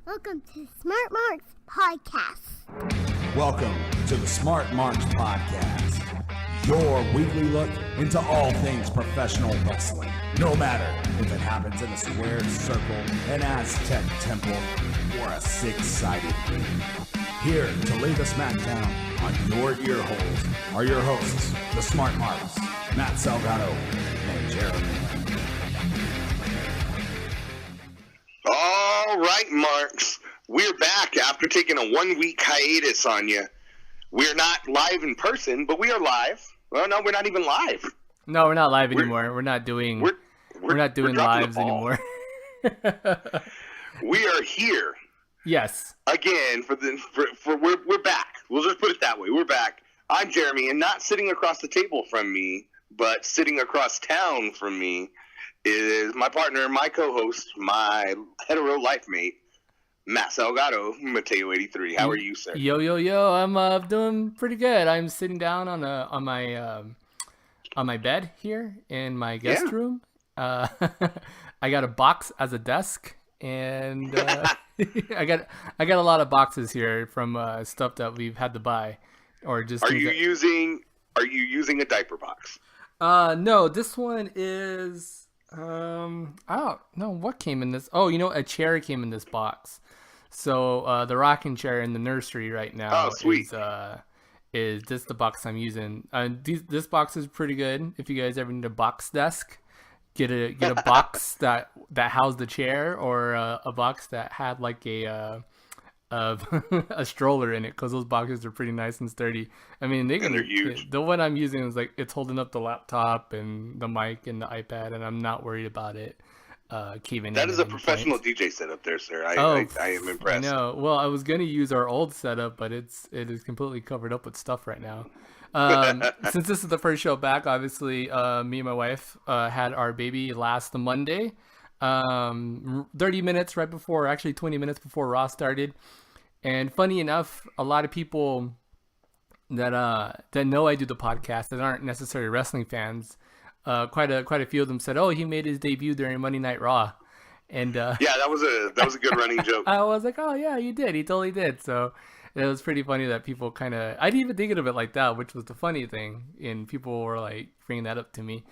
Welcome to the Smart Marks Podcast. Welcome to the Smart Marks Podcast, your weekly look into all things professional wrestling. No matter if it happens in a square circle, an Aztec temple, or a six-sided ring. Here to lay the smackdown on your ear holes are your hosts, the Smart Marks, Matt Salgado and Jeremy. All right, Marks. We're back after taking a 1 week hiatus on you. We're not live in person, but we are live. Well, no, we're not even live. No, we're not live anymore. We're not doing lives anymore. We are here. Yes. Again we're back. We'll just put it that way. We're back. I'm Jeremy, and not sitting across the table from me, but sitting across town from me is my partner, my co-host, my hetero life mate, Matt Salgado, Mateo83. How are you, sir? Yo. I'm doing pretty good. I'm sitting down on my bed here in my guest room. I got a box as a desk, and I got a lot of boxes here from stuff that we've had to buy, or just. Are you using a diaper box? No. This one is. I don't know what came in this. Oh, a chair came in this box. So the rocking chair in the nursery right now is just the box I'm using. This box is pretty good. If you guys ever need a box desk, get a box that housed the chair, or a box that had like a stroller in it, because those boxes are pretty nice and sturdy. I mean, they're huge. The one I'm using is it's holding up the laptop and the mic and the iPad, and I'm not worried about it caving in. That is a professional DJ setup there, sir. I am impressed. No, well, I was gonna use our old setup, but it is completely covered up with stuff right now. Since this is the first show back, obviously, me and my wife had our baby last Monday, 30 minutes right before, actually 20 minutes before Raw started. And funny enough, a lot of people that know I do the podcast that aren't necessarily wrestling fans, quite a few of them said, "Oh, he made his debut during Monday Night Raw," and yeah, that was a good running joke. I was like, "Oh yeah, you did. He totally did." So it was pretty funny that people I didn't even think of it like that, which was the funny thing, and people were like bringing that up to me.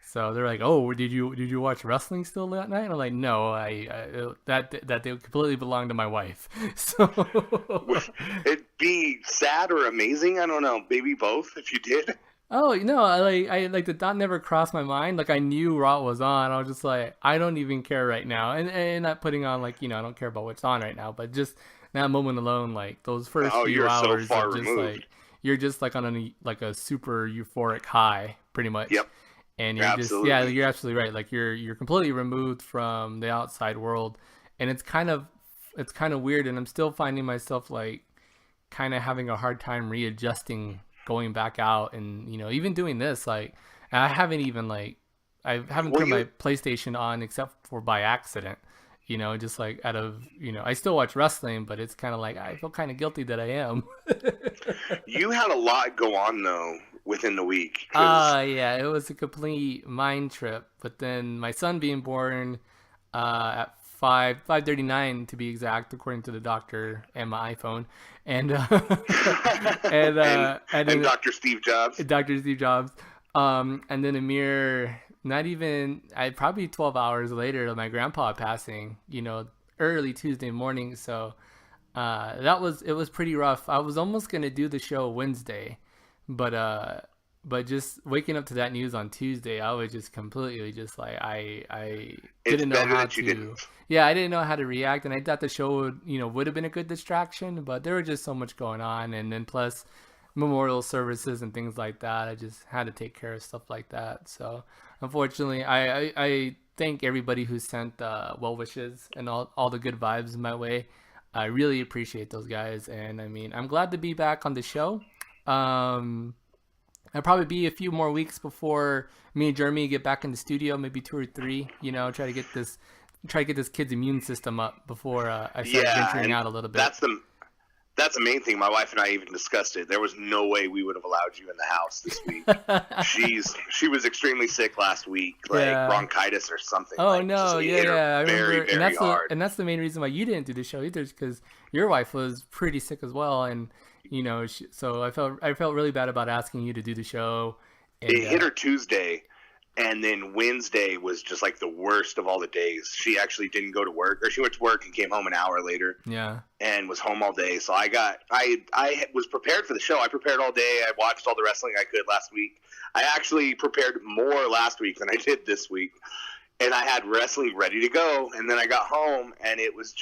So they're like, "Oh, did you watch wrestling still that night?" And I'm like, "No, that they completely belong to my wife." So it'd be sad or amazing. I don't know, maybe both if you did. Oh, I the thought never crossed my mind. Like, I knew Raw was on. I was just like, I don't even care right now, and not putting on I don't care about what's on right now, but just that moment alone, like those first few hours, so far of just removed. You're just on a super euphoric high, pretty much. Yep. And you're you're absolutely right. Like you're completely removed from the outside world, and it's kind of weird. And I'm still finding myself kind of having a hard time readjusting, going back out, and even doing this. I haven't even I haven't turned my PlayStation on except for by accident. Just out of I still watch wrestling, but it's kind of I feel kind of guilty that I am. You had a lot go on though within the week. Yeah, it was a complete mind trip. But then my son being born at 5:39 to be exact, according to the doctor and my iPhone, and and Dr. Steve Jobs. Dr. Steve Jobs. And then a mere probably 12 hours later, my grandpa passing. Early Tuesday morning. So it was pretty rough. I was almost gonna do the show Wednesday. But just waking up to that news on Tuesday, I was just completely I didn't know how to. Yeah, I didn't know how to react, and I thought the show would have been a good distraction, but there was just so much going on, and then plus memorial services and things like that. I just had to take care of stuff like that. So unfortunately, I thank everybody who sent well wishes and all the good vibes my way. I really appreciate those guys, and I mean, I'm glad to be back on the show. I'll probably be a few more weeks before me and Jeremy get back in the studio, maybe 2 or 3. Try to get this kid's immune system up before I start venturing out a little bit. That's the main thing. My wife and I even discussed it. There was no way we would have allowed you in the house this week. She was extremely sick last week, like bronchitis or something. Oh like, no, yeah, I remember. Very hard. And that's the main reason why you didn't do the show either, because your wife was pretty sick as well, and so I felt really bad about asking you to do the show. And, it hit her Tuesday. And then Wednesday was just like the worst of all the days. She actually didn't go to work, or she went to work and came home an hour later. Yeah. And was home all day. So I was prepared for the show. I prepared all day. I watched all the wrestling I could last week. I actually prepared more last week than I did this week. And I had wrestling ready to go. And then I got home and it was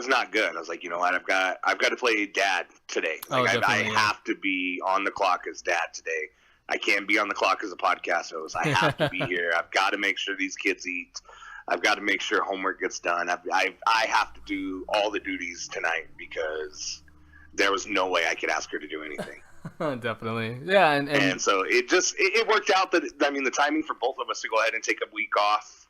not good. I was like, you know what? I've got to play dad today. Like I have to be on the clock as dad today. I can't be on the clock as a podcast host. I have to be here. I've got to make sure these kids eat. I've got to make sure homework gets done. I have to do all the duties tonight because there was no way I could ask her to do anything. Definitely. Yeah. And so it worked out that, I mean, the timing for both of us to go ahead and take a week off.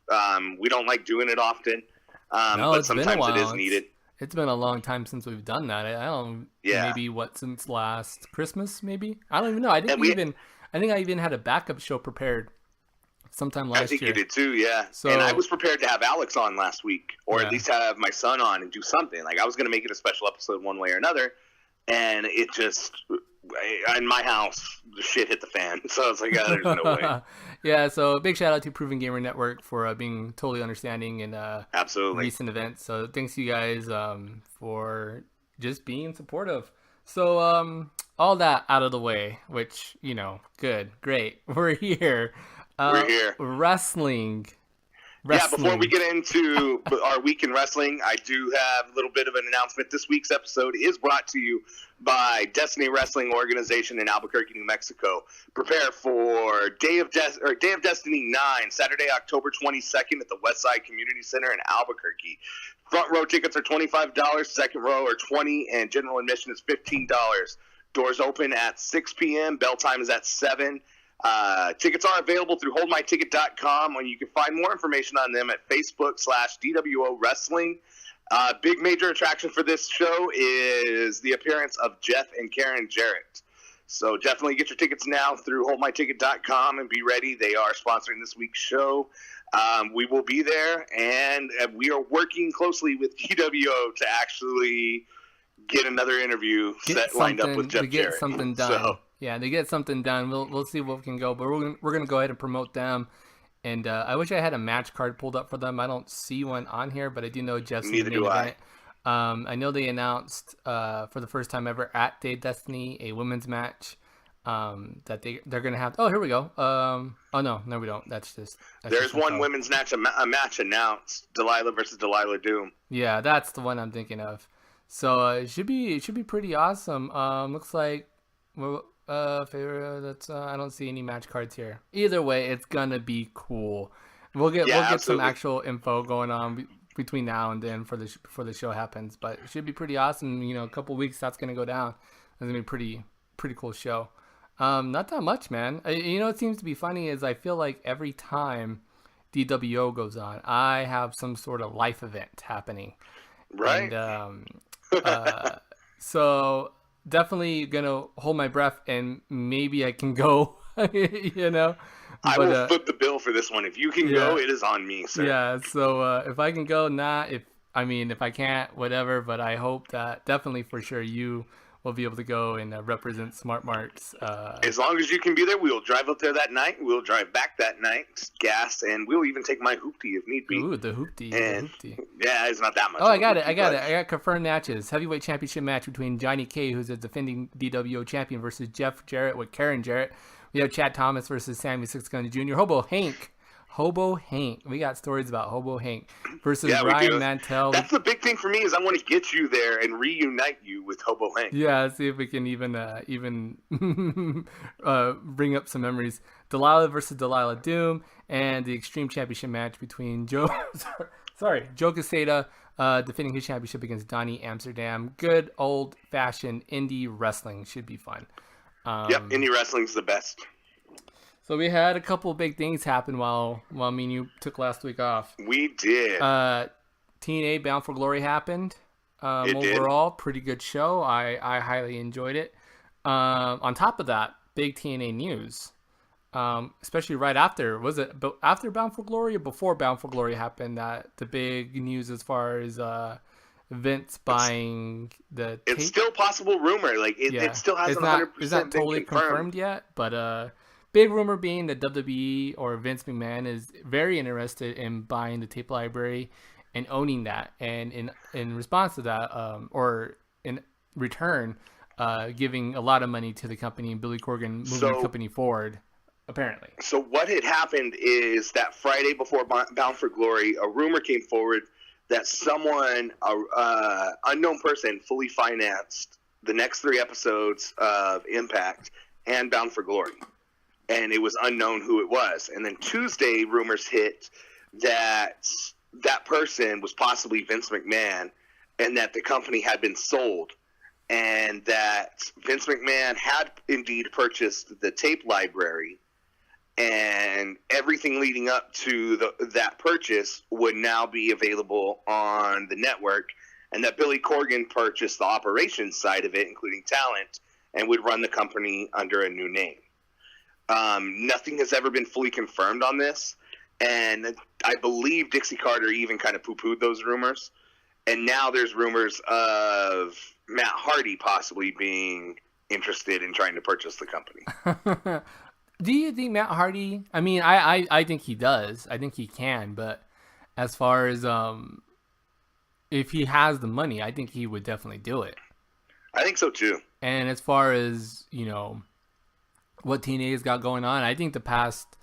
We don't like doing it often, but sometimes it is needed. It's been a long time since we've done that. I don't. Yeah. Maybe since last Christmas? Maybe I don't even know. I think I even had a backup show prepared sometime last year. I think you did too, yeah. So, and I was prepared to have Alex on last week, or at least have my son on and do something. Like I was going to make it a special episode one way or another, and it just in my house, the shit hit the fan. So I was like, there's no way. Yeah. So big shout out to Proven Gamer Network for being totally understanding in absolutely recent events. So thanks you guys for just being supportive. So all that out of the way, which, good, great. We're here. We're here. Wrestling. Yeah, before we get into our week in wrestling, I do have a little bit of an announcement. This week's episode is brought to you by Destiny Wrestling Organization in Albuquerque, New Mexico. Prepare for Day of Destiny 9, Saturday, October 22nd at the Westside Community Center in Albuquerque. Front row tickets are $25, second row are $20, and general admission is $15. Doors open at 6 p.m. Bell time is at 7. Tickets are available through holdmyticket.com, and you can find more information on them at Facebook/DWO Wrestling. Big major attraction for this show is the appearance of Jeff and Karen Jarrett. So definitely get your tickets now through holdmyticket.com and be ready. They are sponsoring this week's show. We will be there, and we are working closely with DWO to actually get another interview lined up with Jeff Jarrett. Something done. So, yeah, they get something done. We'll see what can go, but we're gonna go ahead and promote them. And I wish I had a match card pulled up for them. I don't see one on here, but I do know Jeff's Neither do I. I know they announced for the first time ever at Day of Destiny a women's match that they're gonna have. Oh, here we go. Oh no, we don't. There's one women's match a match announced. Delilah versus Delilah Doom. Yeah, that's the one I'm thinking of. So it should be pretty awesome. Looks like favorite. I don't see any match cards here. Either way, it's gonna be cool. We'll get some actual info going on between now and then before the show happens. But it should be pretty awesome. A couple weeks that's gonna go down. It's gonna be pretty cool show. Not that much, man. What seems to be funny is I feel like every time DWO goes on, I have some sort of life event happening. Right. And so definitely gonna hold my breath and maybe I can go. I will foot the bill for this one. If you can go, it is on me, sir. Yeah. So if I can go, if I can't, whatever. But I hope that definitely for sure you will be able to go and represent Smart Marks. As long as you can be there, we'll drive up there that night. We'll drive back that night, gas, and we'll even take my hoopty if need be. Ooh, the hoopty. Yeah, it's not that much. Oh, I got it. I got confirmed matches. Heavyweight championship match between Johnny K, who's a defending DWO champion, versus Jeff Jarrett with Karen Jarrett. We have Chad Thomas versus Sammy Six Gun Jr. Hobo Hank. We got stories about Hobo Hank versus Ryan Mantell. That's the big thing for me is I want to get you there and reunite you with Hobo Hank. Yeah, see if we can even bring up some memories. Delilah versus Delilah Doom and the Extreme Championship match between Joe Quesada defending his championship against Donnie Amsterdam. Good old-fashioned indie wrestling. Should be fun. Indie wrestling's the best. So we had a couple of big things happen while me and you took last week off. We did. TNA Bound for Glory happened. It did. Overall, pretty good show. I highly enjoyed it. On top of that, big TNA news. Especially right after, was it after Bound for Glory or before Bound for Glory happened, that the big news as far as Vince buying the tape? It's still possible rumor. Like it still hasn't 100% it's not totally been confirmed yet, but big rumor being that WWE or Vince McMahon is very interested in buying the tape library and owning that, and in response to that, or in return, giving a lot of money to the company and Billy Corgan moving the company forward. Apparently. So what had happened is that Friday before Bound for Glory, a rumor came forward that someone, unknown person, fully financed the next 3 episodes of Impact and Bound for Glory. And it was unknown who it was. And then Tuesday, rumors hit that that person was possibly Vince McMahon and that the company had been sold. And that Vince McMahon had indeed purchased the tape library, and everything leading up to that purchase would now be available on the network, and that Billy Corgan purchased the operations side of it, including talent, and would run the company under a new name. Nothing has ever been fully confirmed on this, and I believe Dixie Carter even kind of poo-pooed those rumors, and now there's rumors of Matt Hardy possibly being interested in trying to purchase the company. Do you think Matt Hardy? I mean, I think he does. I think he can. But as far as if he has the money, I think he would definitely do it. I think so too. And as far as what TNA's got going on, I think the past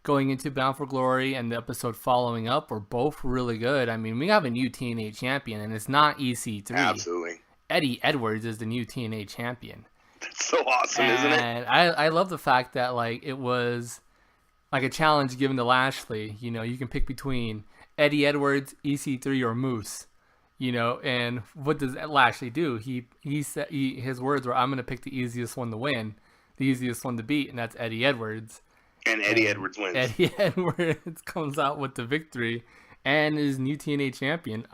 going into Bound for Glory and the episode following up were both really good. I mean, we have a new TNA champion, and it's not EC3. Absolutely. Eddie Edwards is the new TNA champion. That's so awesome, isn't it? And I love the fact that it was like a challenge given to Lashley. You can pick between Eddie Edwards, EC3, or Moose. And what does Lashley do? He said his words were, "I'm going to pick the easiest one to win, the easiest one to beat," and that's Eddie Edwards. And Eddie Edwards wins. Eddie Edwards comes out with the victory and is new TNA champion.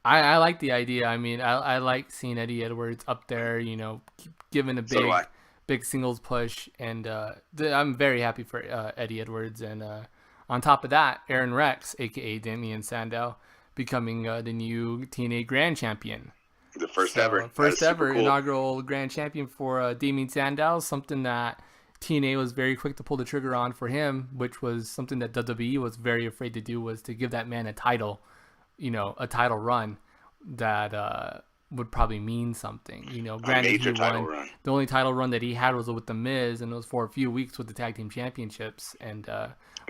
I like the idea. I mean, I like seeing Eddie Edwards up there, giving a big singles push. And I'm very happy for Eddie Edwards. And on top of that, Aaron Rex, a.k.a. Damian Sandow, becoming the new TNA Grand Champion. The first ever. First ever cool. Inaugural Grand Champion for Damian Sandow, something that TNA was very quick to pull the trigger on for him, which was something that WWE was very afraid to do, was to give that man a title. A title run that would probably mean something. Granted, he won. The only title run that he had was with The Miz, and it was for a few weeks with the Tag Team Championships. And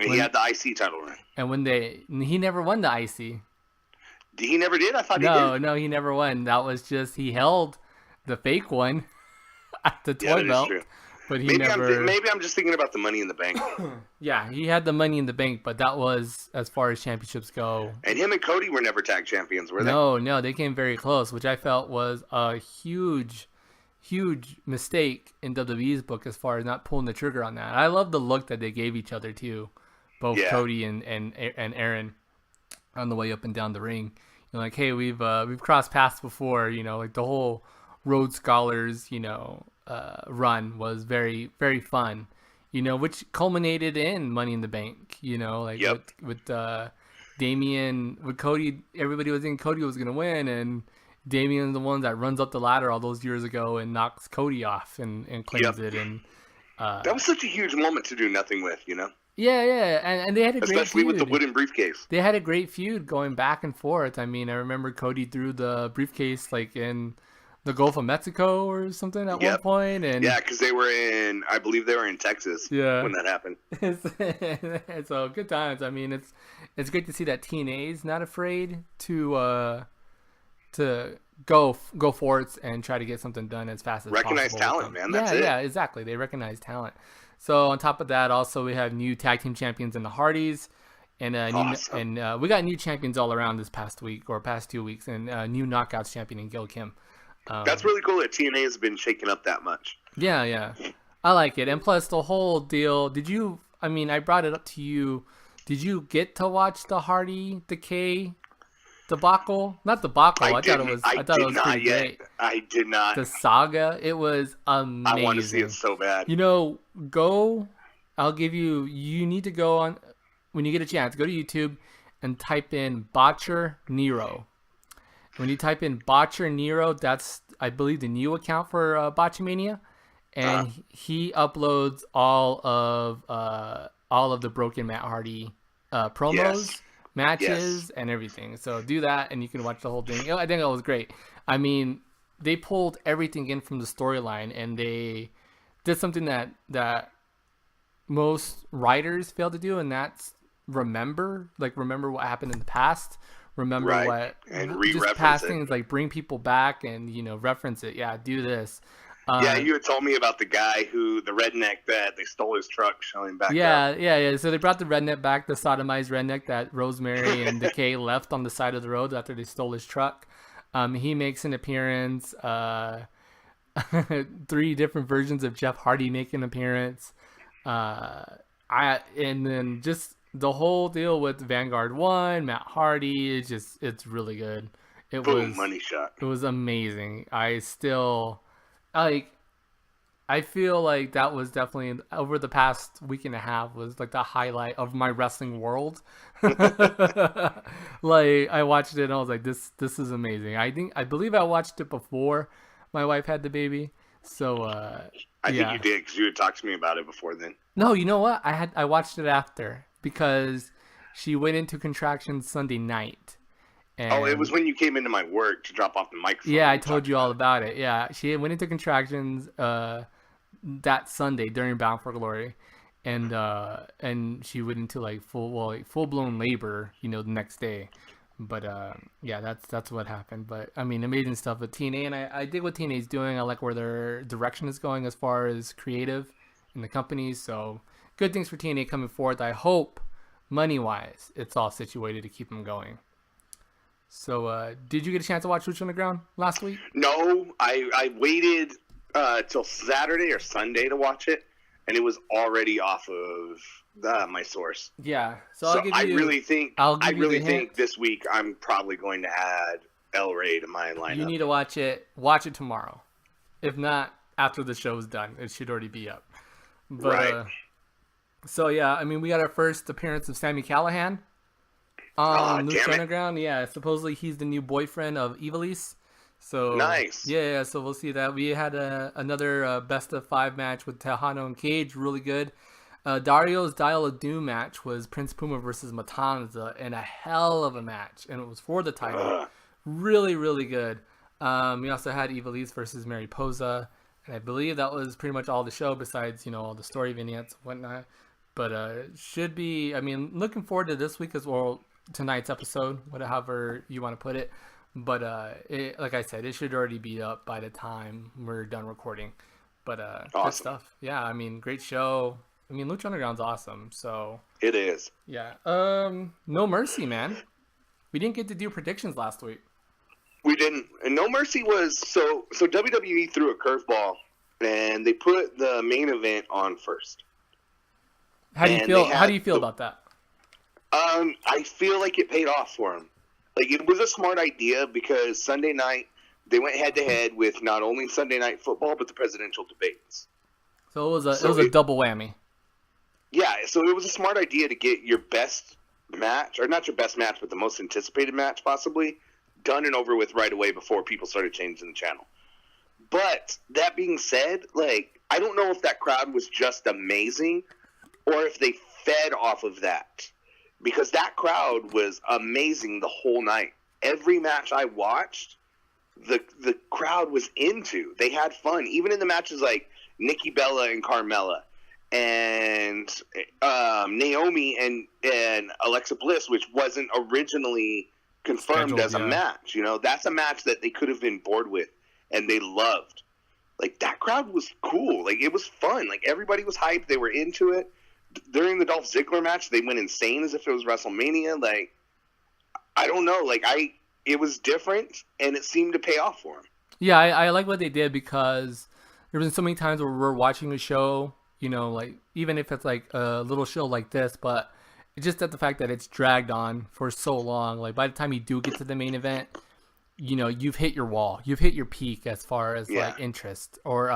he had the IC title run. And he never won the IC. He never did? I thought he did. No, he never won. That was just, he held the fake one at the toy belt. True. But maybe I'm just thinking about the Money in the Bank. Yeah, he had the Money in the Bank, but that was as far as championships go. And him and Cody were never tag champions, were they? No, they came very close, which I felt was a huge mistake in WWE's book as far as not pulling the trigger on that. I love the look that they gave each other too, both Cody and Aaron, on the way up and down the ring. Hey, we've crossed paths before. The whole Rhodes Scholars, run was very, very fun, which culminated in Money in the Bank, with Damian, with Cody. Everybody was thinking Cody was going to win, and Damian's the one that runs up the ladder all those years ago and knocks Cody off and claims it. And that was such a huge moment to do nothing with, Yeah, and they had a great feud. Especially with the wooden briefcase. They had a great feud going back and forth. I mean, I remember Cody threw the briefcase in the Gulf of Mexico or something at one point. And because I believe they were in Texas when that happened. So good times. I mean, it's great to see that TNA's not afraid to go for it and try to get something done as fast as possible. Recognize talent, man. That's it. Yeah, exactly. They recognize talent. So on top of that, also we have new tag team champions in the Hardys. And we got new champions all around this past week or past 2 weeks, and new Knockouts champion in Gil Kim. That's really cool that TNA has been shaken up that much. Yeah. I like it. And plus the whole deal, I brought it up to you. Did you get to watch the Hardy Decay debacle. Not debacle. I thought it was pretty great. I did not. The saga. It was amazing. I want to see it so bad. I'll give you. You need to go on when you get a chance. Go to YouTube and type in Botcher Nero. When you type in Botcher Nero, that's I believe the new account for Botchamania, and he uploads all of the Broken Matt Hardy promos, matches, and everything. So do that, and you can watch the whole thing. I think it was great. I mean, they pulled everything in from the storyline, and they did something that most writers fail to do, and that's remember what happened in the past. Remember what and just past things, like bring people back and reference it. Yeah, do this. You had told me about the guy the redneck that they stole his truck, showing back. Yeah. So they brought the redneck back, the sodomized redneck that Rosemary and Decay left on the side of the road after they stole his truck. He makes an appearance. 3 different versions of Jeff Hardy make an appearance. And then just the whole deal with Vanguard 1, Matt Hardy, it's really good. Money shot. It was amazing. I feel like that was definitely over the past week and a half was like the highlight of my wrestling world. Like I watched it and I was like, this is amazing. I believe I watched it before my wife had the baby. So I think you did because you had talked to me about it before then. No, you know what? I watched it after because she went into contractions Sunday night. And it was when you came into my work to drop off the microphone. Yeah, I told you all about it. Yeah, she went into contractions that Sunday during Bound for Glory, and she went into like full blown labor, the next day. But that's what happened. But I mean, amazing stuff with TNA, and I dig what TNA's doing. I like where their direction is going as far as creative in the company. So good things for TNA coming forth. I hope money wise, it's all situated to keep them going. So, did you get a chance to watch Lucha Underground last week? No, I waited till Saturday or Sunday to watch it, and it was already off of my source. Yeah, so I really think this week I'm probably going to add El Rey to my lineup. You need to watch it. Watch it tomorrow. If not, after the show's done, it should already be up. But, right. So yeah, I mean, we got our first appearance of Sami Callihan. Lucha Underground, yeah. Supposedly he's the new boyfriend of Ivelisse. So nice. Yeah. So we'll see that. We had another best of 5 match with Tejano and Cage, really good. Dario's Dial of Doom match was Prince Puma versus Matanza, and a hell of a match, and it was for the title. Really, really good. We also had Ivelisse versus Mariposa, and I believe that was pretty much all the show besides all the story vignettes and whatnot. But should be. I mean, looking forward to this week as well. Tonight's episode, whatever you want to put it, but like I said, it should already be up by the time we're done recording. But awesome. Good stuff. Yeah, I mean, great show. I mean, Lucha Underground's awesome. So it is. Yeah. No Mercy, man. We didn't get to do predictions last week. We didn't. And No Mercy was so WWE threw a curveball, and they put the main event on first. How do you feel? How do you feel about that? I feel like it paid off for him. Like, it was a smart idea because Sunday night they went head to head with not only Sunday Night Football but the presidential debates. So it was a double whammy. Yeah, so it was a smart idea to get your best match, or not your best match, but the most anticipated match possibly, done and over with right away before people started changing the channel. But that being said, like, I don't know if that crowd was just amazing or if they fed off of that. Because that crowd was amazing the whole night. Every match I watched, the crowd was into. They had fun. Even in the matches like Nikki Bella and Carmella and Naomi and Alexa Bliss, which wasn't originally confirmed as a match. That's a match that they could have been bored with and they loved. Like, that crowd was cool. Like, it was fun. Like, everybody was hyped. They were into it. During the Dolph Ziggler match, they went insane as if it was WrestleMania. Like, I don't know. Like, it was different, and it seemed to pay off for him. Yeah, I like what they did because there's been so many times where we're watching a show, like, even if it's like a little show like this, but just that the fact that it's dragged on for so long. Like by the time you do get to the main event, you know, you've hit your wall, you've hit your peak as far as like interest or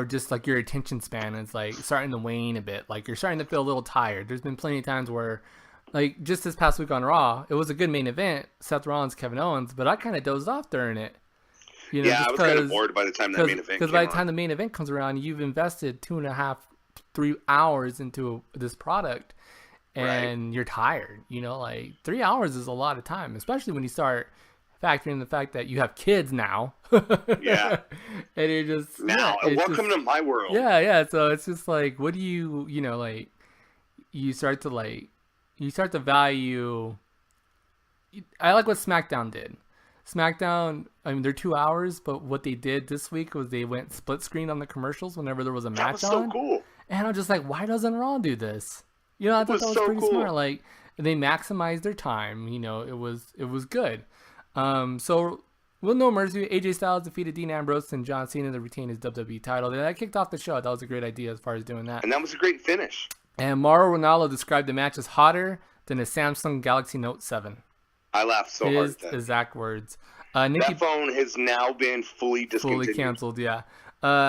just like your attention span is like starting to wane a bit. Like you're starting to feel a little tired. There's been plenty of times where, like just this past week on Raw, it was a good main event, Seth Rollins, Kevin Owens, but I kind of dozed off during it. You know, I was kind of bored by the time that main event. Because by the time the main event comes around, you've invested 2.5, 3 hours into this product, and you're tired. You know, like 3 hours is a lot of time, especially when you start factoring the fact that you have kids now. Yeah. And you're just welcome to my world. Yeah. So it's just like, what do you know, like you start to value. I like what SmackDown did. SmackDown, I mean, they're 2 hours, but what they did this week was they went split screen on the commercials whenever there was a match on. That was so cool. And I'm just like, why doesn't Raw do this? You know, I thought that was pretty smart. Like, they maximized their time. You know, it was good. So, with no mercy, AJ Styles defeated Dean Ambrose and John Cena to retain his WWE title. That kicked off the show. That was a great idea as far as doing that. And that was a great finish. And Mauro Ranallo described the match as hotter than a Samsung Galaxy Note 7. I laughed so hard at that. His exact words. That phone has now been fully discontinued. Fully canceled, yeah.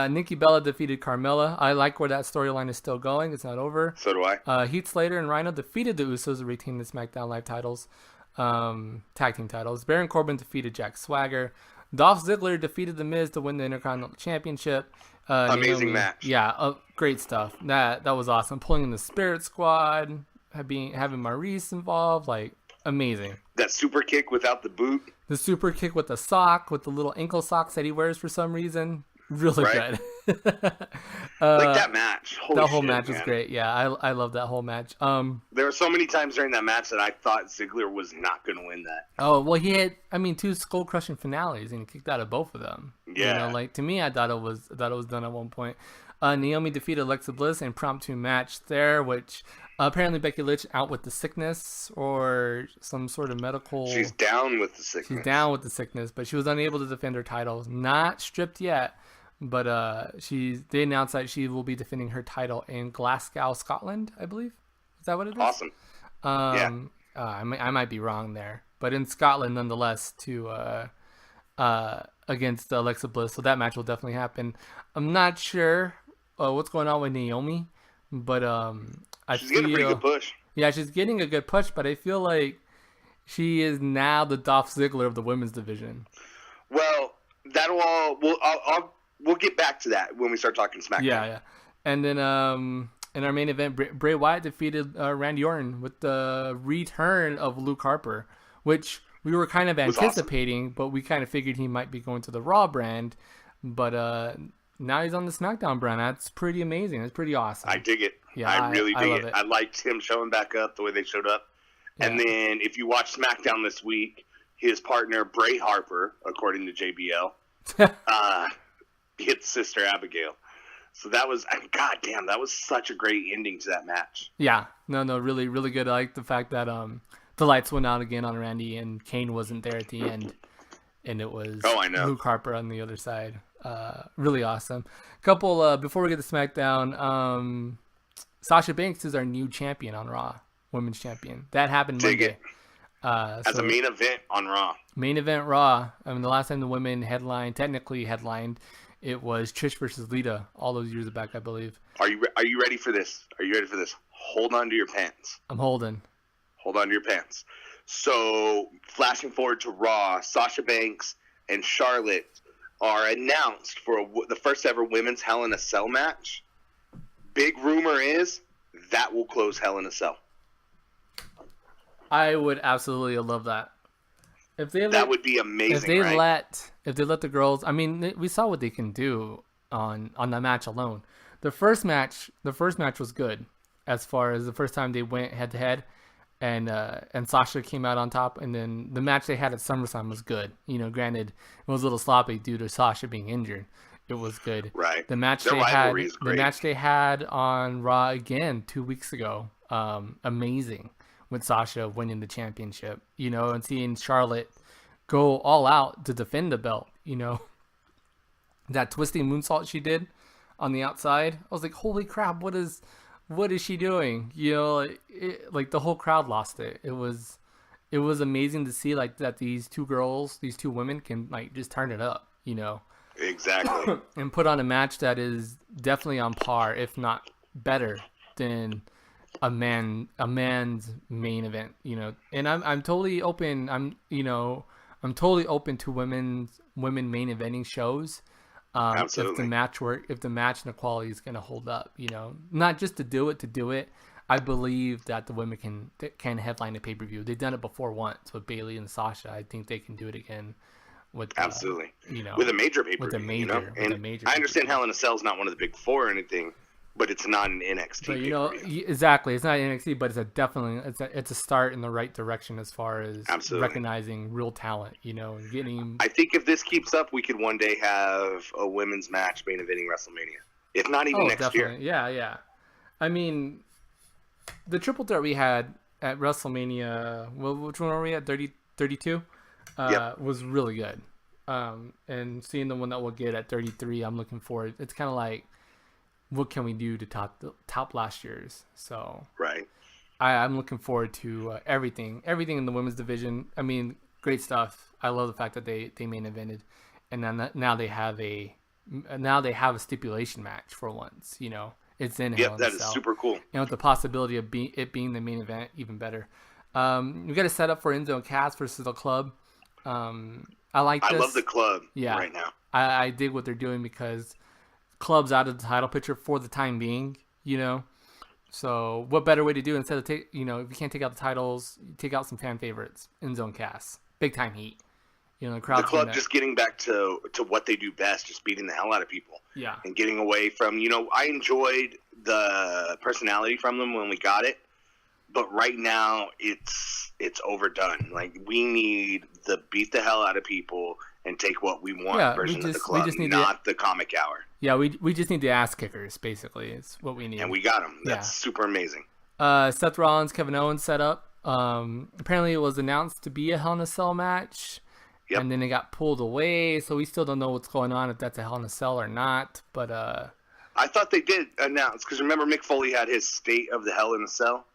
Nikki Bella defeated Carmella. I like where that storyline is still going. It's not over. So do I. Heath Slater and Rhino defeated the Usos to retain the SmackDown Live titles, tag team titles. Baron Corbin defeated Jack Swagger. Dolph Ziggler defeated The Miz to win the Intercontinental Championship. Amazing match. Yeah, great stuff. That was awesome. Pulling in the Spirit Squad, having Maurice involved, like amazing. That super kick without the boot. The super kick with the sock, with the little ankle socks that he wears for some reason. Really good. Like that match. That whole match is great. Yeah, I love that whole match. There were so many times during that match that I thought Ziggler was not going to win that. Oh, well, he had, 2 skull-crushing finales, and he kicked out of both of them. Yeah. You know, like, to me, I thought it was done at one point. Naomi defeated Alexa Bliss in impromptu match there, which apparently Becky Lynch out with the sickness or some sort of medical. She's down with the sickness. But she was unable to defend her title. Not stripped yet, but they announced that she will be defending her title in Glasgow, Scotland, I believe. Is that what it is? Awesome. I might be wrong there, but in Scotland nonetheless to against Alexa Bliss. So that match will definitely happen. I'm not sure what's going on with Naomi, but she's getting a pretty good push. Yeah, she's getting a good push, but I feel like she is now the Dolph Ziggler of the women's division. Well, we'll get back to that when we start talking SmackDown. Yeah. And then in our main event, Bray Wyatt defeated Randy Orton with the return of Luke Harper, which we were kind of anticipating, awesome. But we kind of figured he might be going to the Raw brand. But now he's on the SmackDown brand. That's pretty amazing. That's pretty awesome. I dig it. Yeah, I really dig it. I liked him showing back up the way they showed up. Yeah. And then if you watch SmackDown this week, his partner, Bray Harper, according to JBL, hit Sister Abigail. So that was, goddamn, that was such a great ending to that match. Yeah. No, really, really good. I like the fact that the lights went out again on Randy and Kane wasn't there at the end. And it was Luke Harper on the other side. Really awesome. Couple, before we get to SmackDown, Sasha Banks is our new champion on Raw, women's champion. That happened Monday. As a main event on Raw. Main event Raw. I mean, the last time the women technically headlined, it was Trish versus Lita all those years back, I believe. Are you ready for this? Hold on to your pants. I'm holding. Hold on to your pants. So, flashing forward to Raw, Sasha Banks and Charlotte are announced for the first ever women's Hell in a Cell match. Big rumor is that will close Hell in a Cell. I would absolutely love that. That would be amazing. If they let the girls, I mean, we saw what they can do on that match alone. The first match was good as far as the first time they went head to head, and Sasha came out on top. And then the match they had at SummerSlam was good. You know, granted, it was a little sloppy due to Sasha being injured. It was good. Right. The match they had on Raw again 2 weeks ago, amazing. With Sasha winning the championship, you know, and seeing Charlotte go all out to defend the belt, you know, that twisting moonsault she did on the outside. I was like, holy crap, what is what is she doing? You know, like the whole crowd lost it. It was amazing to see like that these two women can like just turn it up, you know. Exactly. And put on a match that is definitely on par, if not better than a man's main event, you know. And I'm totally open. I'm totally open to women main eventing shows. Absolutely. If the match and the quality is going to hold up, you know, not just to do it. I believe that the women can headline a pay-per-view. They've done it before once with Bayley and Sasha. I think they can do it again with absolutely, you know, with a major pay-per-view. With a major, you know? And a major I understand Hell in a Cell is not one of the big four or anything, but it's not an NXT. But you know, exactly, it's not NXT, but it's a start in the right direction as far as recognizing real talent. You know, and getting. I think if this keeps up, we could one day have a women's match main eventing WrestleMania, if not even next definitely. year. Yeah. I mean, the triple threat we had at WrestleMania, which one are we at? 32? Was really good. And seeing the one that we'll get at 33, I'm looking forward. It's kind of like, what can we do to top last year's? So right. I'm looking forward to everything in the women's division. I mean, great stuff. I love the fact that they main evented, and then now they have a stipulation match for once. You know, it's in Hell in a Cell. That is super cool. And with the possibility of it being the main event, even better. We got a setup for Enzo and Cass versus the Club. I like this. I love the Club right now. I dig what they're doing because Club's out of the title picture for the time being, you know. So what better way to do it instead of if you can't take out the titles, you take out some fan favorites, Enzo and Cass, big time heat. You know, the Club just getting back to what they do best, just beating the hell out of people. Yeah. And getting away from, I enjoyed the personality from them when we got it, but right now it's overdone. Like, we need the beat the hell out of people and take what we want version of the Club, not the comic hour. Yeah, we just need the ass kickers, basically. It's what we need. And we got them. That's super amazing. Seth Rollins, Kevin Owens set up. Apparently it was announced to be a Hell in a Cell match. Yep. And then it got pulled away, so we still don't know what's going on, if that's a Hell in a Cell or not. But I thought they did announce, because remember Mick Foley had his State of the Hell in a Cell?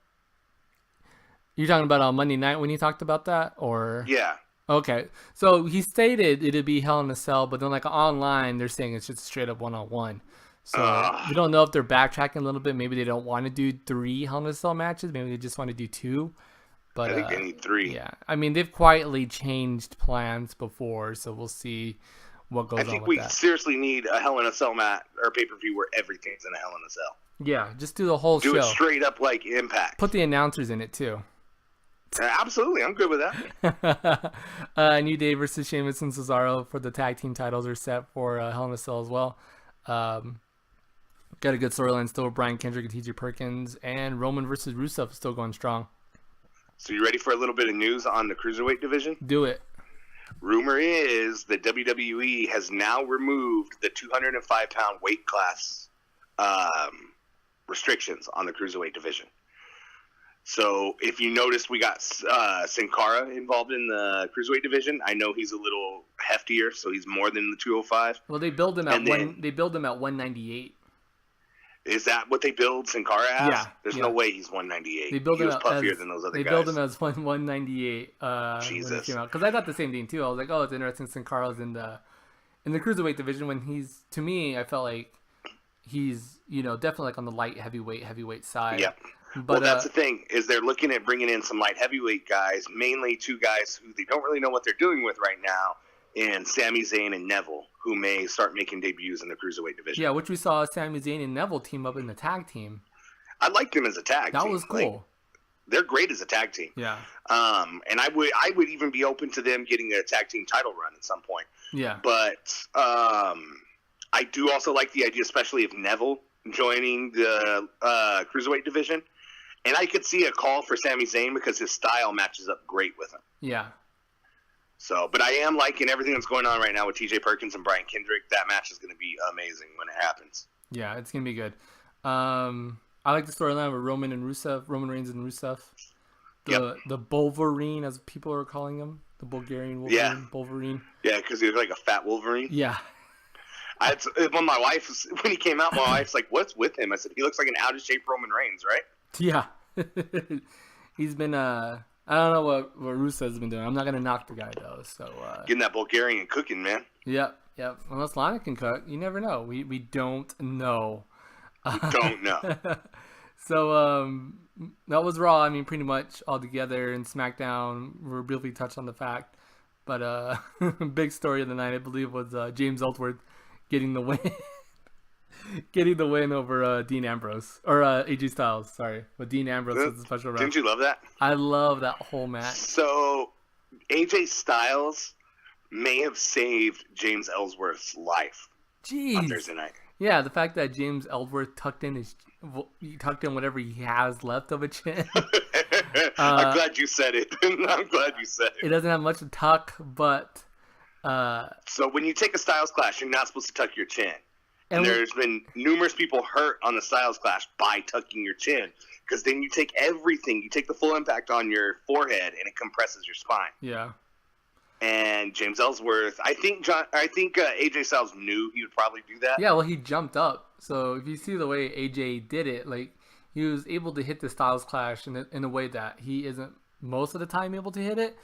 You're talking about on Monday night when he talked about that? Or yeah. Okay. So he stated it'd be Hell in a Cell, but then like online they're saying it's just straight up one-on-one. So we don't know if they're backtracking a little bit. Maybe they don't want to do 3 Hell in a Cell matches. Maybe they just want to do 2. But I think they need 3. Yeah. I mean, they've quietly changed plans before, so we'll see what goes on with that. I think we seriously need a Hell in a Cell match or pay-per-view where everything's in a Hell in a Cell. Yeah, just do the whole show. Do it straight up like Impact. Put the announcers in it, too. Absolutely, I'm good with that. New Day versus Sheamus and Cesaro for the tag team titles are set for Hell in a Cell as well. Got a good storyline still with Brian Kendrick and TJ Perkins, and Roman versus Rusev still going strong. So you ready for a little bit of news on the Cruiserweight division? Do it. Rumor is that WWE has now removed the 205-pound weight class restrictions on the Cruiserweight division. So if you notice, we got Sin Cara involved in the Cruiserweight division. I know he's a little heftier, so he's more than the 205. Well, they build him at 198. Is that what they build Sin Cara as? Yeah. There's no way he's 198. He was puffier than those other guys. They build him as 198. Jesus. Because I thought the same thing too. I was like, oh, it's interesting. Sin Cara's in the Cruiserweight division when he's, to me, I felt like he's, definitely like on the light heavyweight side. Yep. But, well, that's the thing, is they're looking at bringing in some light heavyweight guys, mainly 2 guys who they don't really know what they're doing with right now, and Sami Zayn and Neville, who may start making debuts in the Cruiserweight division. Yeah, which we saw Sami Zayn and Neville team up in the tag team. I liked them as a tag team. That was cool. Like, they're great as a tag team. Yeah. And I would even be open to them getting a tag team title run at some point. Yeah. But I do also like the idea, especially of Neville joining the Cruiserweight division. And I could see a call for Sami Zayn because his style matches up great with him. Yeah. So, but I am liking everything that's going on right now with TJ Perkins and Brian Kendrick. That match is going to be amazing when it happens. Yeah, it's going to be good. I like the storyline with Roman Reigns and Rusev. The Bulverine, as people are calling him. The Bulgarian Wolverine. Yeah. Bulverine. Yeah, because he was like a fat Wolverine. Yeah. When my wife when he came out, my wife's like, "What's with him?" I said, "He looks like an out of shape Roman Reigns, right?" Yeah. He's been I don't know what Rusev's been doing. I'm not gonna knock the guy though. So getting that Bulgarian cooking, man. Yep. Unless Lana can cook, you never know. We don't know. We don't know. So that was Raw. I mean, pretty much all together. And SmackDown, we briefly touched on the fact, but big story of the night, I believe, was James Ellsworth getting the win, getting the win over Dean Ambrose or AJ Styles. Sorry, but Dean Ambrose was the special round. Didn't you love that? I love that whole match. So AJ Styles may have saved James Ellsworth's life on Thursday night. Yeah, the fact that James Ellsworth tucked in whatever he has left of a chin. I'm glad you said it. I'm glad you said it. It doesn't have much to tuck, but so when you take a Styles Clash, you're not supposed to tuck your chin. And there's been numerous people hurt on the Styles Clash by tucking your chin, because then you take everything. You take the full impact on your forehead, and it compresses your spine. Yeah. And James Ellsworth, I think AJ Styles knew he would probably do that. Yeah, well, he jumped up. So if you see the way AJ did it, like, he was able to hit the Styles Clash in a way that he isn't most of the time able to hit it.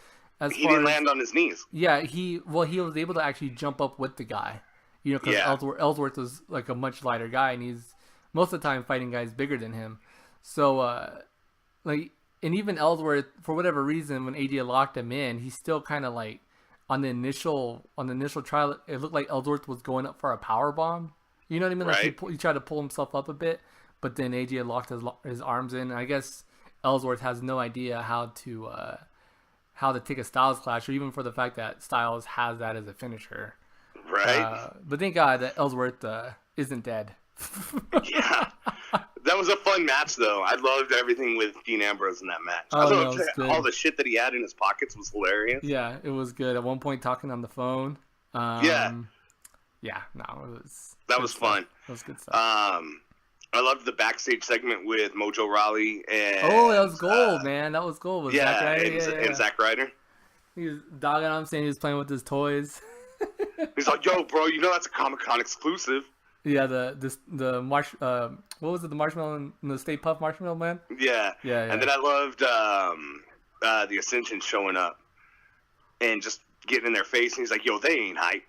He didn't land on his knees. Yeah, he was able to actually jump up with the guy. You know, because Ellsworth was like a much lighter guy, and he's most of the time fighting guys bigger than him. So, and even Ellsworth, for whatever reason, when AJ locked him in, he's still kind of like, on the initial trial, it looked like Ellsworth was going up for a power bomb. You know what I mean? Like right. he tried to pull himself up a bit, but then AJ locked his arms in. I guess Ellsworth has no idea how to take a Styles Clash, or even for the fact that Styles has that as a finisher. Right. But thank God that Ellsworth isn't dead. Yeah. That was a fun match, though. I loved everything with Dean Ambrose in that match. Oh, all the shit that he had in his pockets was hilarious. Yeah, it was good. At one point, talking on the phone. That was fun. That was good stuff. I loved the backstage segment with Mojo Rawley and that was gold, man. That was gold. Zack Ryder? And Zack Ryder. He was dogging on him, saying he was playing with his toys. He's like, "Yo, bro, you know that's a Comic-Con exclusive." Yeah, the what was it? The marshmallow, the Stay Puft Marshmallow Man. Yeah. And then I loved the Ascension showing up and just getting in their face, and he's like, "Yo, they ain't hype."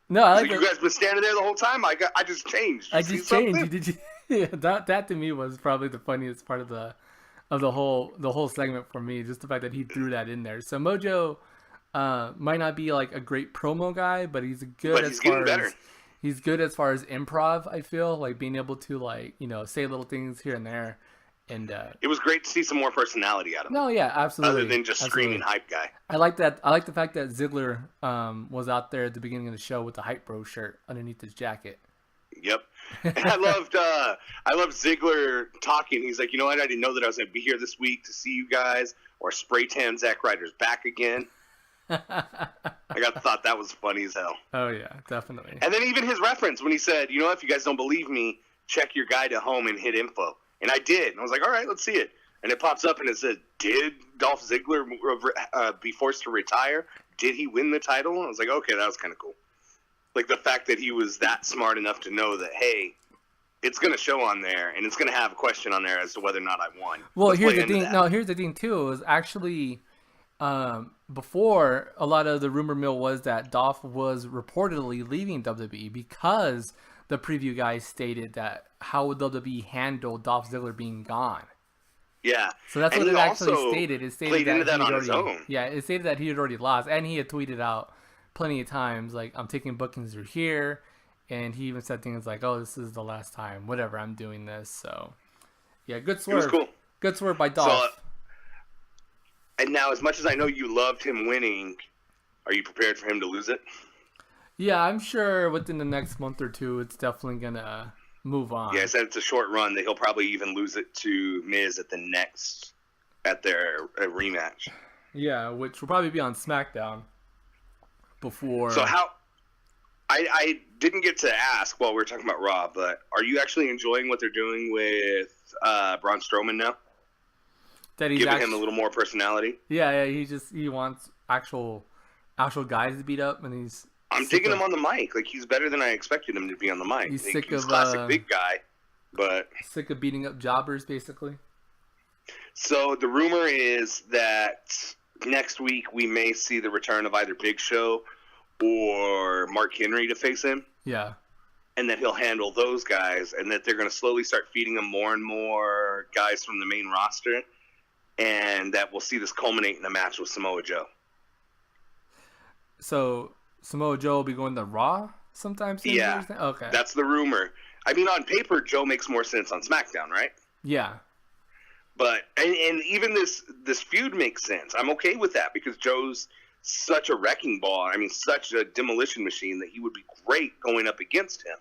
No, I like you guys been standing there the whole time. I just changed. I just changed. Did you? Yeah, that to me was probably the funniest part of the whole segment for me. Just the fact that he threw that in there. So Mojo might not be like a great promo guy, but he's good. But he's getting better. He's good as far as improv. I feel like being able to say little things here and there, and it was great to see some more personality out of him. No, yeah, absolutely. Other than just screaming hype guy. I like that. I like the fact that Ziggler was out there at the beginning of the show with the Hype Bro shirt underneath his jacket. Yep. And I loved Ziggler talking. He's like, you know what? I didn't know that I was going to be here this week to see you guys or spray tan Zack Ryder's back again. I thought that was funny as hell. Oh yeah, definitely. And then even his reference when he said, you know, if you guys don't believe me, check your guide at home and hit info. And I did. And I was like, all right, let's see it. And it pops up and it said, did Dolph Ziggler be forced to retire? Did he win the title? And I was like, okay, that was kind of cool. Like the fact that he was that smart enough to know that, hey, it's going to show on there and it's going to have a question on there as to whether or not I won. Well, here's the thing. No, here's the thing too. It was actually before, a lot of the rumor mill was that Dolph was reportedly leaving WWE because the preview guys stated that how would WWE handle Dolph Ziggler being gone. Yeah. So that's what it actually stated. It stated that it stated that he had already lost, and he had tweeted out plenty of times like, I'm taking bookings through here, and he even said things like, oh, this is the last time, whatever, I'm doing this. So yeah, good swerve. It was cool. Good swerve by Dolph. And now, as much as I know you loved him winning, are you prepared for him to lose it? Yeah, I'm sure within the next month or two, it's definitely going to move on. Yeah, I said it's a short run. That he'll probably even lose it to Miz at their rematch. Yeah, which will probably be on SmackDown before. So I didn't get to ask while we were talking about Raw, but are you actually enjoying what they're doing with Braun Strowman now? That he's giving him a little more personality. Yeah, he wants actual guys to beat up, and he's. I'm digging him on the mic. Like, he's better than I expected him to be on the mic. He's classic big guy, but sick of beating up jobbers, basically. So the rumor is that next week we may see the return of either Big Show or Mark Henry to face him. Yeah. And that he'll handle those guys, and that they're going to slowly start feeding him more and more guys from the main roster, and that we'll see this culminate in a match with Samoa Joe. So Samoa Joe will be going to Raw sometime soon? Yeah. Okay. That's the rumor. I mean, on paper, Joe makes more sense on SmackDown, right? Yeah. But and even this feud makes sense. I'm okay with that because Joe's such a wrecking ball. I mean, such a demolition machine that he would be great going up against him.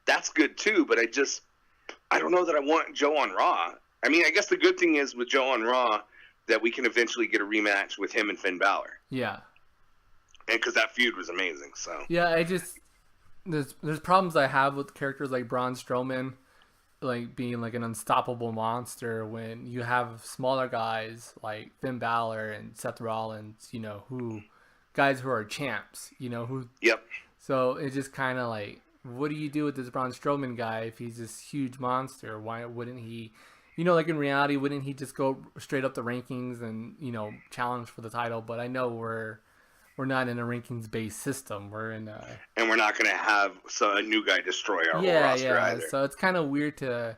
That's good too. But I don't know that I want Joe on Raw. I mean, I guess the good thing is with Joe on Raw that we can eventually get a rematch with him and Finn Balor. Yeah. And because that feud was amazing. So yeah, there's problems I have with characters like Braun Strowman, like being like an unstoppable monster when you have smaller guys like Finn Balor and Seth Rollins, guys who are champs, who. Yep. So it's just kind of like, what do you do with this Braun Strowman guy if he's this huge monster? Why wouldn't he, like in reality, wouldn't he just go straight up the rankings and, challenge for the title? But I know we're not in a rankings-based system. We're in a... And we're not going to have a new guy destroy our whole roster either. So it's kind of weird to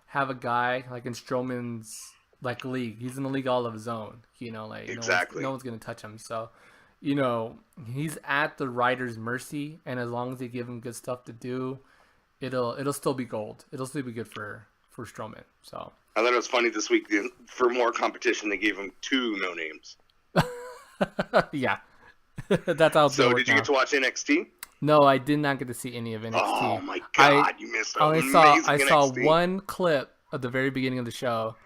have a guy like in Strowman's league. He's in a league all of his own. Exactly. No one's going to touch him. So, he's at the writer's mercy, and as long as they give him good stuff to do, it'll still be gold. It'll still be good for Strowman. So I thought it was funny this week. For more competition, they gave him 2 no names. Yeah. That's how. So, did you get to watch NXT? No, I did not get to see any of NXT. Oh my god, you missed amazing I saw NXT. one clip at the very beginning of the show.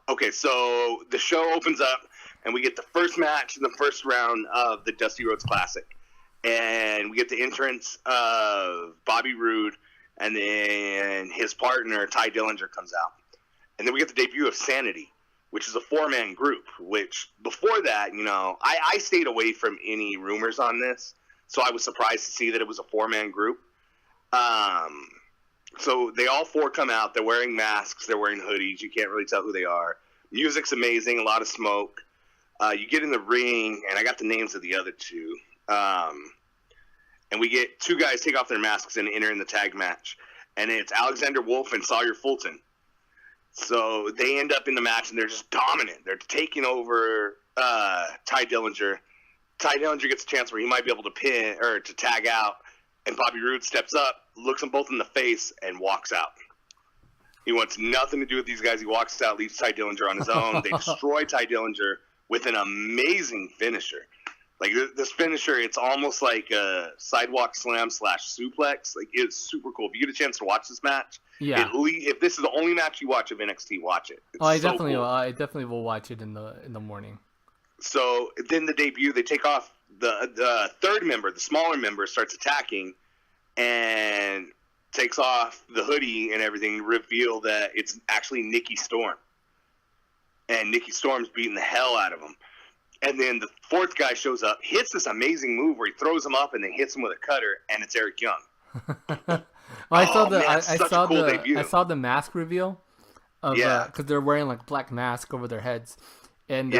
Okay, so the show opens up, and we get the first match in the first round of the Dusty Rhodes Classic, and we get the entrance of Bobby Roode, and then his partner Ty Dillinger comes out, and then we get the debut of Sanity, which is a 4-man group, which before that, I stayed away from any rumors on this, so I was surprised to see that it was a 4-man group. So they all 4 come out. They're wearing masks. They're wearing hoodies. You can't really tell who they are. Music's amazing, a lot of smoke. You get in the ring, and I got the names of the other 2. And we get 2 guys take off their masks and enter in the tag match. And it's Alexander Wolf and Sawyer Fulton. So they end up in the match, and they're just dominant. They're taking over Ty Dillinger. Ty Dillinger gets a chance where he might be able to pin or to tag out, and Bobby Roode steps up, looks them both in the face, and walks out. He wants nothing to do with these guys. He walks out, leaves Ty Dillinger on his own. They destroy Ty Dillinger with an amazing finisher. Like, this finisher, it's almost like a sidewalk slam / suplex. Like, it's super cool. If you get a chance to watch this match, yeah. If this is the only match you watch of NXT, watch it. I definitely will watch it in the morning. So then the debut, they take off the third member, the smaller member, starts attacking and takes off the hoodie and everything, reveal that it's actually Nikki Storm. And Nikki Storm's beating the hell out of him. And then the 4th guy shows up, hits this amazing move where he throws him up and then hits him with a cutter, and it's Eric Young. I saw the mask reveal of because they're wearing like black mask over their heads, and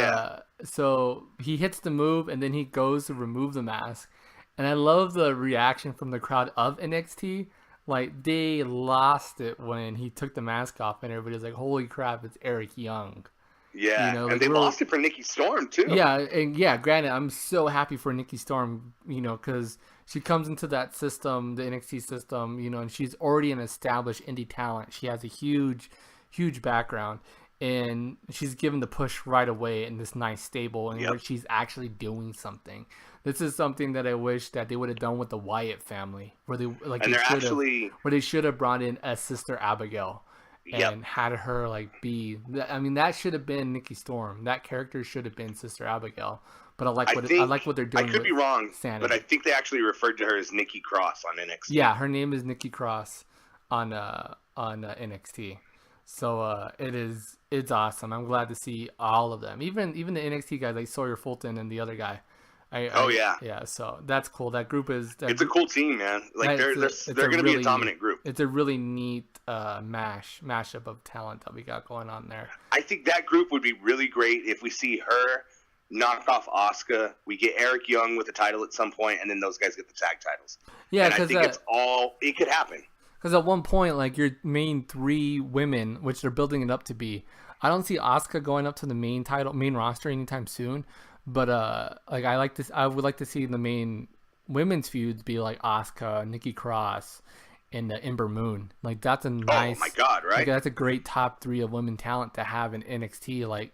so he hits the move and then he goes to remove the mask, and I love the reaction from the crowd of NXT. Like, they lost it when he took the mask off, and everybody's like, "Holy crap, it's Eric Young!" Yeah, and they lost it for Nikki Storm too. Yeah, and granted, I'm so happy for Nikki Storm, because she comes into that system, the NXT system, and she's already an established indie talent. She has a huge, huge background, and she's given the push right away in this nice stable, and where she's actually doing something. This is something that I wish that they would have done with the Wyatt family, where they should have brought in a Sister Abigail. And had her be. I mean, that should have been Nikki Storm. That character should have been Sister Abigail. But I like what they're doing. I could be wrong, Sanity. but I think they actually referred to her as Nikki Cross on NXT. Yeah, her name is Nikki Cross on NXT. So it's awesome. I'm glad to see all of them. Even the NXT guys like Sawyer Fulton and the other guy, Yeah. So that's cool. That group is. It's a cool team, man. Like they're going to be a dominant group. It's a really neat mashup of talent that we got going on there. I think that group would be really great if we see her knock off Asuka. We get Eric Young with the title at some point, and then those guys get the tag titles. Yeah, because I think it could happen. Because at one point, like your main 3 women, which they're building it up to be, I don't see Asuka going up to the main roster anytime soon. But like I would like to see the main women's feuds be like Asuka, Nikki Cross, and Ember Moon. Like that's a nice. Oh my God! Right. Like, that's a great top 3 of women talent to have in NXT. Like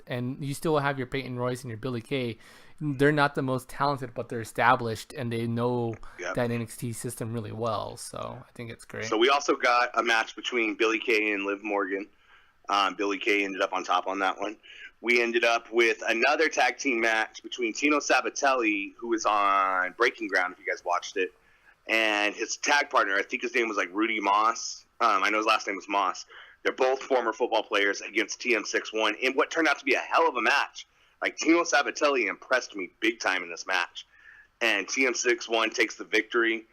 and you still have your Peyton Royce and your Billie Kay. They're not the most talented, but they're established and they know that NXT system really well. So I think it's great. So we also got a match between Billie Kay and Liv Morgan. Billie Kay ended up on top on that one. We ended up with another tag team match between Tino Sabatelli, who is on Breaking Ground, if you guys watched it, and his tag partner, I think his name was like Rudy Moss. I know his last name was Moss. They're both former football players against TM61 in what turned out to be a hell of a match. Like, Tino Sabatelli impressed me big time in this match. And TM61 takes the victory.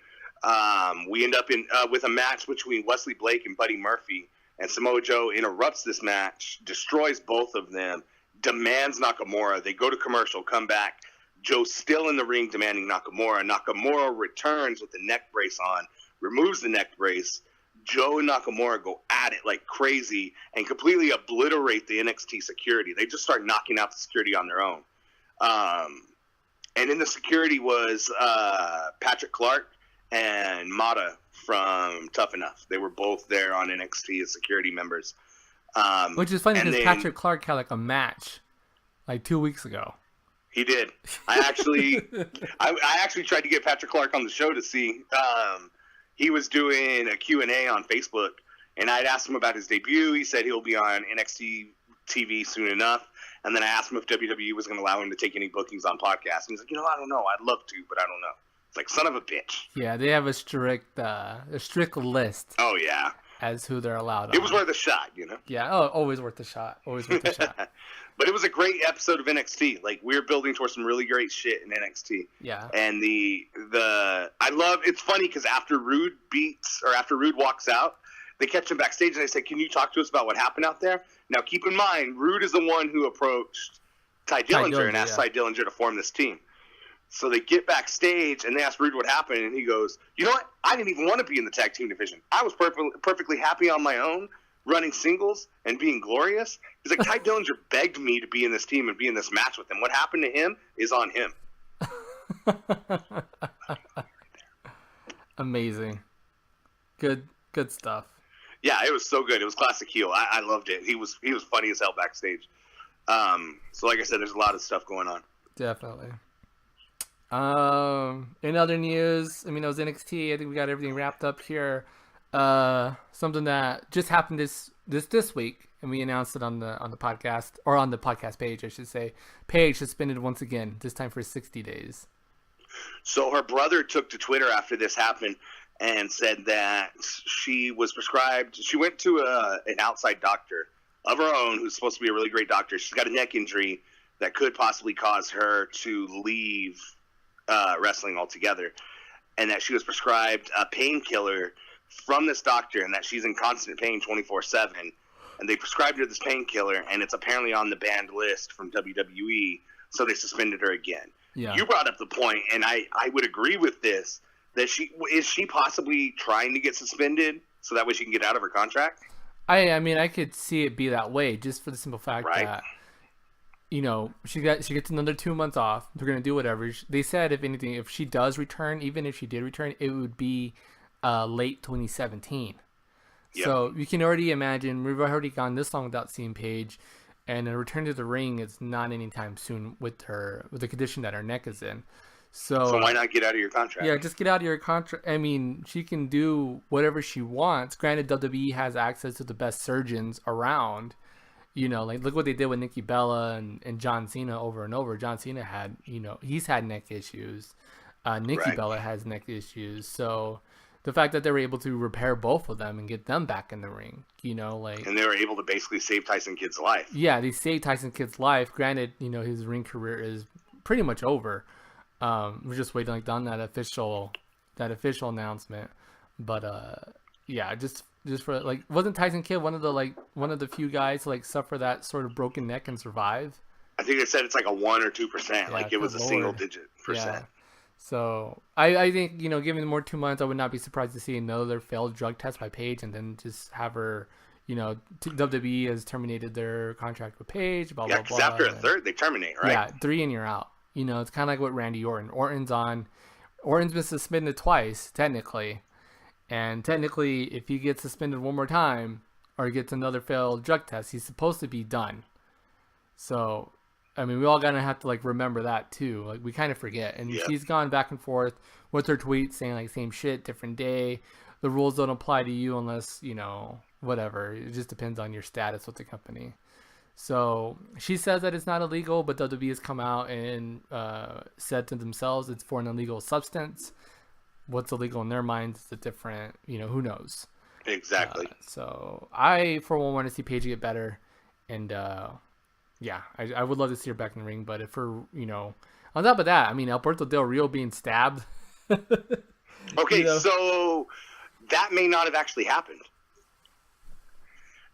We end up with a match between Wesley Blake and Buddy Murphy. And Samoa Joe interrupts this match, destroys both of them, demands Nakamura. They go to commercial, come back. Joe's still in the ring demanding Nakamura. Nakamura returns with the neck brace on, removes the neck brace. Joe and Nakamura go at it like crazy and completely obliterate the NXT security. They just start knocking out the security on their own. And in the security was Patrick Clarke and Mata from Tough Enough. They were both there on NXT as security members. Which is funny because Patrick Clarke had like a match like 2 weeks ago. He did. I actually tried to get Patrick Clarke on the show to see. He was doing a Q&A on Facebook, and I'd asked him about his debut. He said he'll be on NXT TV soon enough. And then I asked him if WWE was going to allow him to take any bookings on podcasts. And he's like, I don't know. I'd love to, but I don't know. It's like, son of a bitch. Yeah, they have a strict list. Oh, yeah. As who they're allowed. It was worth a shot, Yeah, always worth a shot. Always worth a shot. But it was a great episode of NXT. Like, we're building towards some really great shit in NXT. Yeah. And it's funny because after Rude walks out, they catch him backstage and they say, can you talk to us about what happened out there? Now, keep in mind, Rude is the one who approached Ty Dillinger and asked Ty Dillinger to form this team. So they get backstage and they ask Rude what happened, and he goes, you know what? I didn't even want to be in the tag team division. I was perfectly happy on my own, running singles and being glorious. He's like, Ty Dillinger begged me to be in this team and be in this match with him. What happened to him is on him. Amazing. Good stuff. Yeah, it was so good. It was classic heel. I loved it. He was funny as hell backstage. So like I said, there's a lot of stuff going on. Definitely. In other news, it was NXT. I think we got everything wrapped up here. Something that just happened this week, and we announced it on the podcast, or on the podcast page, I should say. Paige suspended once again, this time for 60 days. So her brother took to Twitter after this happened and said that she was prescribed. She went to an outside doctor of her own, who's supposed to be a really great doctor. She's got a neck injury that could possibly cause her to leave wrestling altogether, and that she was prescribed a painkiller from this doctor, and that she's in constant pain 24/7. And they prescribed her this painkiller, and it's apparently on the banned list from WWE, so they suspended her again. Yeah. You brought up the point, and I would agree with this, that she possibly trying to get suspended so that way she can get out of her contract? I could see it be that way, just for the simple fact that she gets another 2 months off. They're gonna do whatever. They said if anything, if she does return, even if she did return, it would be late 2017. Yep. So you can already imagine we've already gone this long without seeing Paige, and a return to the ring is not anytime soon with the condition that her neck is in. So why not get out of your contract? Yeah, just get out of your contract. She can do whatever she wants. Granted, WWE has access to the best surgeons around. Look what they did with Nikki Bella and John Cena over and over. John Cena had, he's had neck issues. Nikki Bella has neck issues. So the fact that they were able to repair both of them and get them back in the ring, and they were able to basically save Tyson Kidd's life. Yeah, they saved Tyson Kidd's life. Granted, his ring career is pretty much over. We're just waiting on that official announcement. But yeah, just for wasn't Tyson Kidd one of the few guys to suffer that sort of broken neck and survive? I think they said it's 1 or 2%. Yeah, it was a Lord. single digit percent. Yeah. So I think, given more 2 months, I would not be surprised to see another failed drug test by Paige, and then just have her, WWE has terminated their contract with Paige. Blah, Yeah, blah, because blah, after a third, they terminate, right? Yeah, 3 and you're out. It's kind of like what Randy Orton. Orton's been suspended twice, technically. And technically, if he gets suspended one more time or gets another failed drug test, he's supposed to be done. So, I mean, we all gotta have to remember that too. We kind of forget. And she's gone back and forth with her tweets saying same shit, different day. The rules don't apply to you unless, whatever. It just depends on your status with the company. So she says that it's not illegal, but WWE has come out and said to themselves it's for an illegal substance. What's illegal in their minds is a different, who knows? Exactly. So I, for one, want to see Paige get better. And, yeah, I would love to see her back in the ring, but if her, on top of that, I mean, Alberto Del Rio being stabbed. Okay, so that may not have actually happened.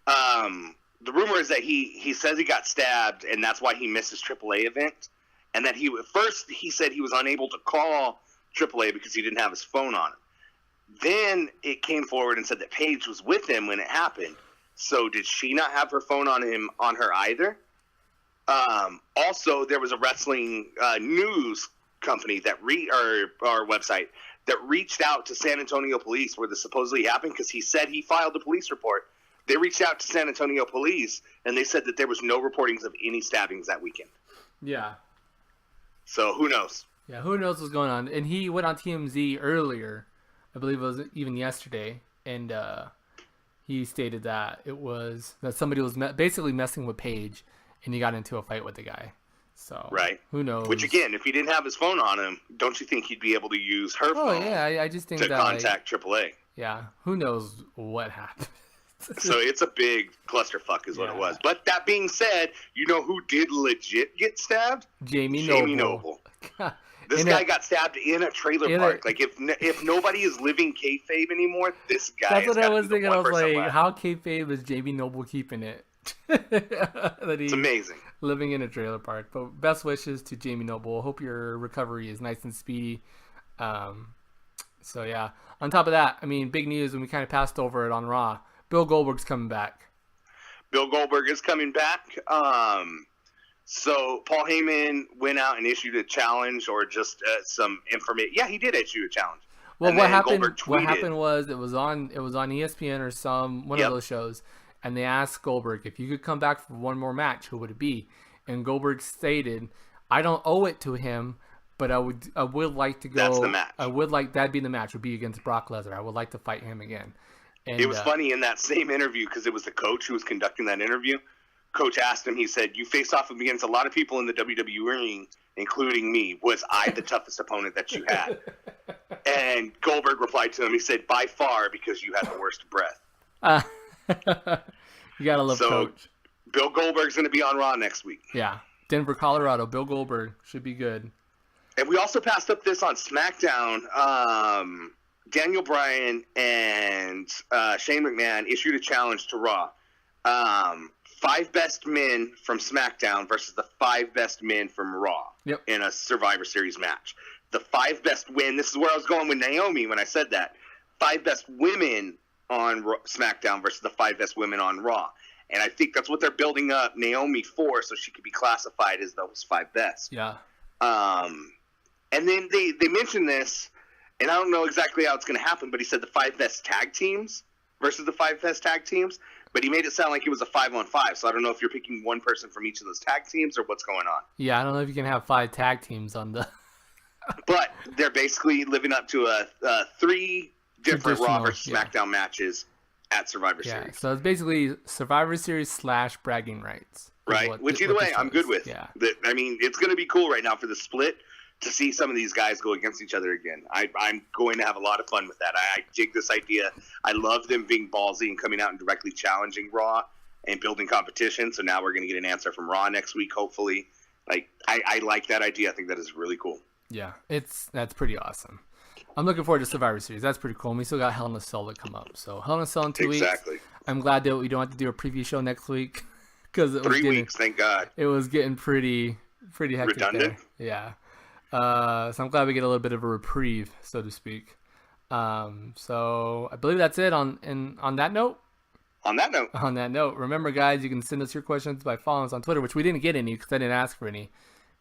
The rumor is that he says he got stabbed, and that's why he missed his AAA event, and that he said he was unable to call AAA because he didn't have his phone on him. Then it came forward and said that Paige was with him when it happened. So did she not have her phone on her either? Also, there was a wrestling news company our website that reached out to San Antonio police where this supposedly happened because he said he filed a police report. They reached out to San Antonio police and they said that there was no reportings of any stabbings that weekend. Yeah. So who knows? Yeah, who knows what's going on? And he went on TMZ earlier, I believe it was even yesterday, and he stated that somebody was basically messing with Paige, and he got into a fight with the guy. So right, who knows? Which again, if he didn't have his phone on him, don't you think he'd be able to use her phone? Oh yeah, I just think to contact AAA. Yeah, who knows what happened? So it's a big clusterfuck, is what it was. But that being said, you know who did legit get stabbed? Jamie Noble. This guy got stabbed in a trailer park. If nobody is living kayfabe anymore, this guy. That's what I was thinking. I was like, how kayfabe is Jamie Noble keeping it? It's amazing. Living in a trailer park. But best wishes to Jamie Noble. Hope your recovery is nice and speedy. So yeah. On top of that, I mean, big news, and we kind of passed over it on Raw. Bill Goldberg's coming back. Bill Goldberg is coming back. So Paul Heyman went out and issued a challenge, or just some information. Yeah, he did issue a challenge. Well, what happened? What happened was it was on ESPN or one of those shows, and they asked Goldberg if you could come back for one more match, who would it be? And Goldberg stated, "I don't owe it to him, but I would like to go. That's the match. That'd be the match. Would be against Brock Lesnar. I would like to fight him again." And, it was funny in that same interview because it was the coach who was conducting that interview. Coach asked him, he said, "You faced off against a lot of people in the WWE ring, including me. Was I the toughest opponent that you had?" And Goldberg replied to him, he said, "By far, because you had the worst breath." You gotta love Coach. Bill Goldberg's going to be on Raw next week. Yeah. Denver, Colorado. Bill Goldberg should be good. And we also passed up this on SmackDown. Daniel Bryan and Shane McMahon issued a challenge to Raw. 5 best men from SmackDown versus the 5 best men from Raw in a Survivor Series match. The 5 best win. This is where I was going with Naomi when I said that. 5 best women on SmackDown versus the 5 best women on Raw. And I think that's what they're building up Naomi for, so she could be classified as those 5 best. Yeah. And then they mentioned this, and I don't know exactly how it's going to happen, but he said the 5 best tag teams versus the 5 best tag teams. But he made it sound like it was a 5-on-5, so I don't know if you're picking one person from each of those tag teams or what's going on. Yeah, I don't know if you can have 5 tag teams on the... But they're basically living up to 3 different Raw versus SmackDown matches at Survivor Series. Yeah, so it's basically Survivor Series / bragging rights. Right, which either way, I'm good with. Yeah. I mean, it's going to be cool right now for the split to see some of these guys go against each other again. I'm going to have a lot of fun with that. I dig this idea. I love them being ballsy and coming out and directly challenging Raw and building competition. So now we're going to get an answer from Raw next week, hopefully. I like that idea. I think that is really cool. Yeah, that's pretty awesome. I'm looking forward to Survivor Series. That's pretty cool. And we still got Hell in a Cell to come up. So Hell in a Cell in 2 weeks. Exactly. I'm glad that we don't have to do a preview show next week because 3 weeks, thank God. It was getting pretty hectic. Redundant? There. Yeah. So I'm glad we get a little bit of a reprieve, so to speak. So I believe that's it on that note. On that note, remember, guys, you can send us your questions by following us on Twitter, which we didn't get any because I didn't ask for any.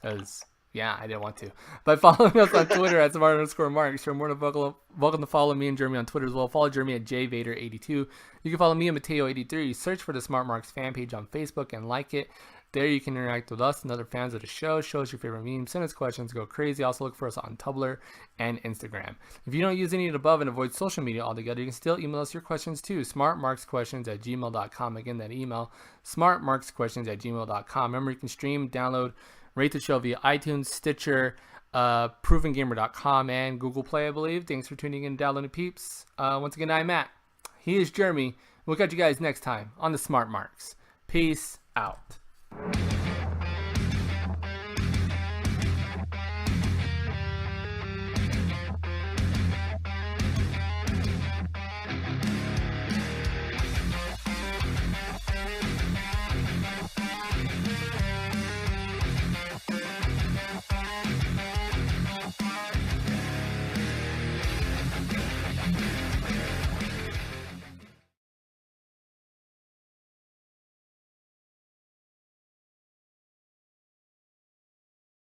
Because, yeah, I didn't want to. By following us on Twitter at @smart_marks, you're more than welcome to follow me and Jeremy on Twitter as well. Follow Jeremy at jvader82. You can follow me at Mateo83. Search for the Smart Marks fan page on Facebook and like it. There you can interact with us and other fans of the show. Show us your favorite memes. Send us questions. Go crazy. Also look for us on Tumblr and Instagram. If you don't use any of the above and avoid social media altogether, you can still email us your questions too. smartmarksquestions@gmail.com. Again, that email, smartmarksquestions@gmail.com. Remember, you can stream, download, rate the show via iTunes, Stitcher, provengamer.com, and Google Play, I believe. Thanks for tuning in and downloading, peeps. Once again, I'm Matt. He is Jeremy. We'll catch you guys next time on the Smart Marks. Peace out.